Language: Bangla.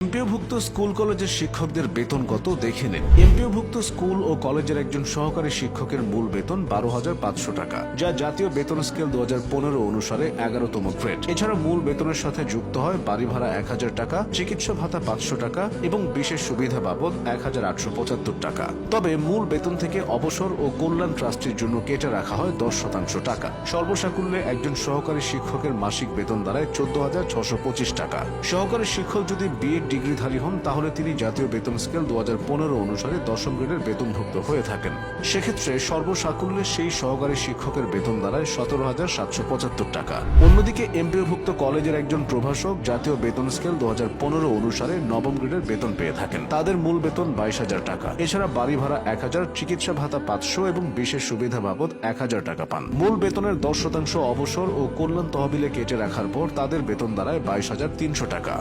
এমপিওভুক্ত স্কুল কলেজের শিক্ষকদের বেতন কত দেখে নিন। এমপিওভুক্ত স্কুল ও কলেজের একজন সহকারী শিক্ষকের মূল বেতন 12,500 টাকা, যা জাতীয় বেতন স্কেল 2015 অনুসারে 11তম গ্রেড। এছাড়া মূল বেতনের সাথে যুক্ত হয় বাড়ি ভাড়া 1000 টাকা, চিকিৎসা ভাতা 500 টাকা এবং বিশেষ সুবিধা বাবদ 1875 টাকা। তবে মূল বেতন থেকে অবসর ও কল্যাণ ট্রাস্টের জন্য কেটে রাখা হয় 10% টাকা। সর্বসাকুল্যে একজন সহকারী শিক্ষকের মাসিক বেতন দাঁড়ায় 14,625 টাকা। সহকারী শিক্ষক যদি বিএড ডিগ্রিধারী হন তাহলে তিনি জাতীয় বেতন স্কেল 2015 অনুসারে 10ম গ্রেডের বেতনভুক্ত হয়ে থাকেন। সেক্ষেত্রে সর্বসাকুল্যে সেই সহকারী শিক্ষকের বেতন দাঁড়ায় 17,775 টাকা। অন্যদিকে এমপিওভুক্ত কলেজের একজন প্রভাষক জাতীয় বেতন স্কেল 2015 অনুসারে 9ম গ্রেডের বেতন পেয়ে থাকেন। তাদের মূল বেতন 22,000 টাকা। এছাড়া বাড়ি ভাড়া 1000, চিকিৎসা ভাতা 500 এবং বিশেষ সুবিধা বাবদ 1000 টাকা পান। মূল বেতনের 10% অবসর ও কল্যাণ তহবিলে কেটে রাখার পর তাদের বেতন দাঁড়ায় 22,300 টাকা।